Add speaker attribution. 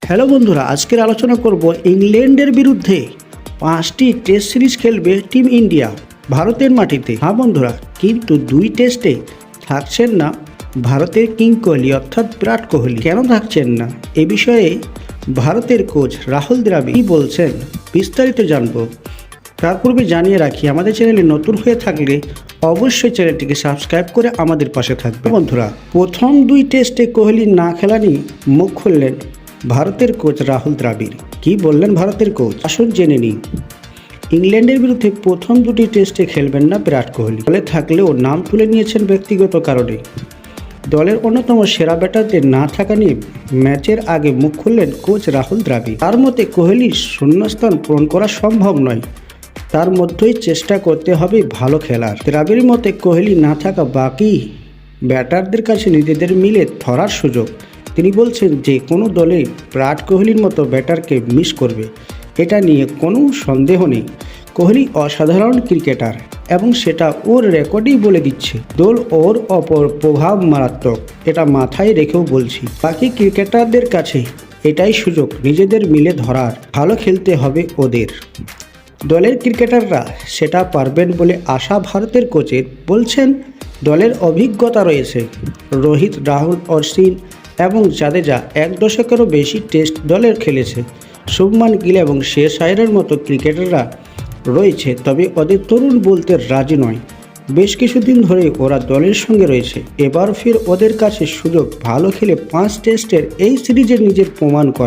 Speaker 1: Hello বন্ধুরা, আজকের আলোচনা করব ইংল্যান্ডের বিরুদ্ধে 5টি টেস্ট সিরিজ খেলবে টিম ইন্ডিয়া ভারতের মাটিতে। হ্যাঁ বন্ধুরা, কিন্তু 2 টেস্টে থাকছেন না ভারতের কিং কোহলি অর্থাৎ বিরাট কোহলি। কেন থাকছেন না এ বিষয়ে ভারতের কোচ রাহুল দ্রাবিড় কী বলছেন বিস্তারিত জানবো। তার পূর্বে জানিয়ে রাখি, আমাদের চ্যানেলে নতুন হয়ে থাকলে অবশ্যই চ্যানেলটিকে সাবস্ক্রাইব করে আমাদের পাশে থাকবে। বন্ধুরা, প্রথম 2 টেস্টে কোহলি না খেলা নিয়ে মুখ খুললেন ভারতের কোচ রাহুল দ্রাবিড়। কি বললেন ভারতের কোচ, আসুন জেনে নিই। ইংল্যান্ডের বিরুদ্ধে প্রথম 2টি টেস্টে খেলবেন না বিরাট কোহলি। দলে থাকলেও নাম তুলে নিয়েছেন ব্যক্তিগত কারণে। দলের অন্যতম সেরা ব্যাটারদের না থাকা নিয়ে ম্যাচের আগে মুখ খুললেন কোচ রাহুল দ্রাবিড়। তার মতে কোহলির শূন্যস্থান পূরণ করা সম্ভব নয়, তার মধ্যেই চেষ্টা করতে হবে ভালো খেলার। দ্রাবিড়ের মতে কোহলি না থাকা বাকি ব্যাটারদের কাছে নিজেদের মিলে ধরার সুযোগ। তিনি বলছেন যে কোনো দলে বিরাট কোহলির মতো ব্যাটারকে মিস করবে, এটা নিয়ে কোনো সন্দেহ নেই। কোহলি অসাধারণ ক্রিকেটার এবং সেটা ওর রেকর্ডই বলে দিচ্ছে। দল ওর অপর প্রভাব মারাত্মক, এটা মাথায় রেখেও বলছি। বাকি ক্রিকেটারদের কাছে এটাই সুযোগ নিজেদের মিলে ধরার। ভালো খেলতে হবে ওদের। দলের ক্রিকেটাররা সেটা পারবেন বলে আশা ভারতের কোচের। বলছেন দলের অভিজ্ঞতা রয়েছে। রোহিত, রাহুল, অশ্বিন এবং জাদেজা 1 দশকেরও বেশি টেস্ট দলের খেলেছে। শুভমান গিল এবং শেষ আয়ারের মতো ক্রিকেটাররা রয়েছে, তবে ওদের তরুণ বলতে রাজি নয়। বেশ কিছুদিন ধরে ওরা দলের সঙ্গে রয়েছে। এবার ফির ওদের কাছে সুযোগ ভালো খেলে 5 টেস্টের এই সিরিজে নিজের প্রমাণ করা।